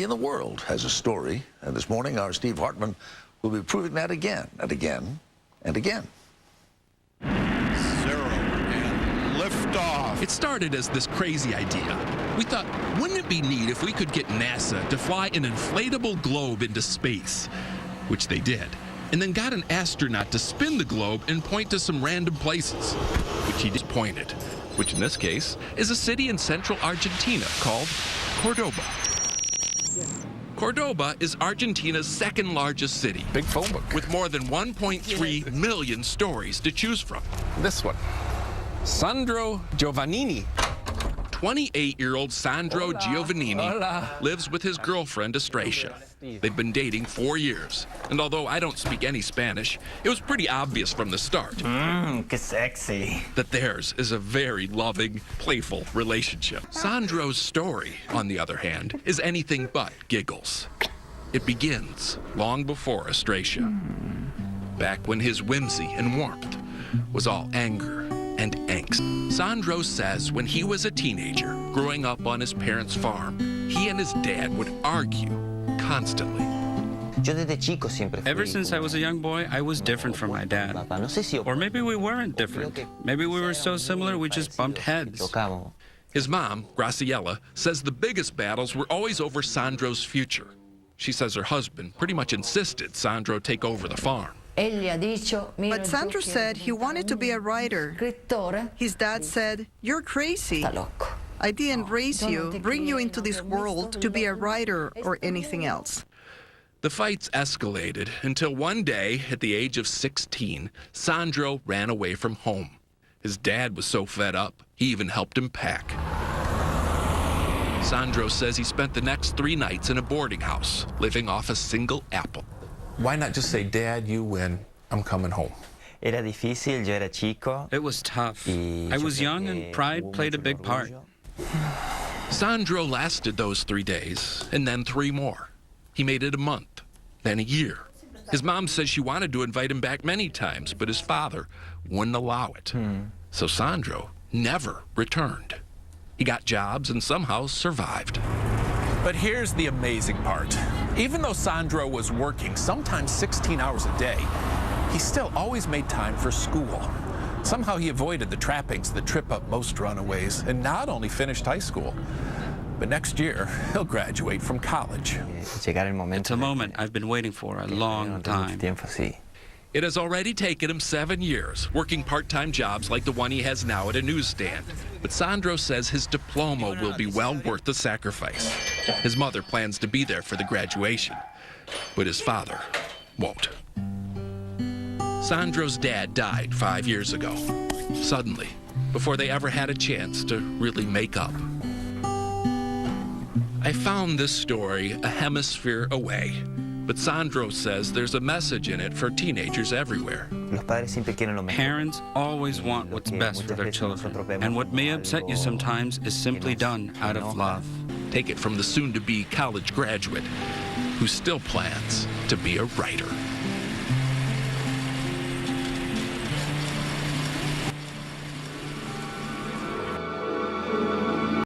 in the world has a story, and this morning our Steve Hartman will be proving that again and again and again. 0 and liftoff. It started as this crazy idea. We thought, wouldn't it be neat if we could get NASA to fly an inflatable globe into space? Which they did. And then got an astronaut to spin the globe and point to some random places, which he just pointed, which in this case is a city in central Argentina called Cordoba. Cordoba is Argentina's second largest city. Big phone book. With more than 1.3 million stories to choose from. This one. Sandro Giovannini. 28-year-old Sandro Giovannini lives with his girlfriend, Estracia. They've been dating 4 years. And although I don't speak any Spanish, it was pretty obvious from the start que sexy. that theirs is a very loving, playful relationship. Sandro's story, on the other hand, is anything but giggles. It begins long before Estracia, back when his whimsy and warmth was all anger and angst. Sandro says when he was a teenager, growing up on his parents' farm, he and his dad would argue constantly. Ever since I was a young boy, I was different from my dad. Or maybe we weren't different. Maybe we were so similar we just bumped heads. His mom, Graciela, says the biggest battles were always over Sandro's future. She says her husband pretty much insisted Sandro take over the farm. But Sandro said he wanted to be a writer. His dad said, "You're crazy. I didn't raise you, bring you into this world to be a writer or anything else." The fights escalated until one day, at the age of 16, Sandro ran away from home. His dad was so fed up, he even helped him pack. Sandro says he spent the next 3 nights in a boarding house, living off a single apple. Why not just say, Dad, you win, I'm coming home? It was tough. I was young and pride played a big part. Sandro lasted those 3 days, and then 3 more. He made it a month, then a year. His mom says she wanted to invite him back many times, but his father wouldn't allow it. So Sandro never returned. He got jobs and somehow survived. But here's the amazing part. Even though Sandro was working sometimes 16 hours a day, he still always made time for school. Somehow he avoided the trappings that trip up most runaways and not only finished high school, but next year he'll graduate from college. It's a moment I've been waiting for a long time. It has already taken him 7 years, working part-time jobs like the one he has now at a newsstand. But Sandro says his diploma will be well worth the sacrifice. His mother plans to be there for the graduation, but his father won't. Sandro's dad died 5 years ago, suddenly, before they ever had a chance to really make up. I found this story a hemisphere away, but Sandro says there's a message in it for teenagers everywhere. Parents always want what's best for their children, and what may upset you sometimes is simply done out of love. Take it from the soon-to-be college graduate who still plans to be a writer.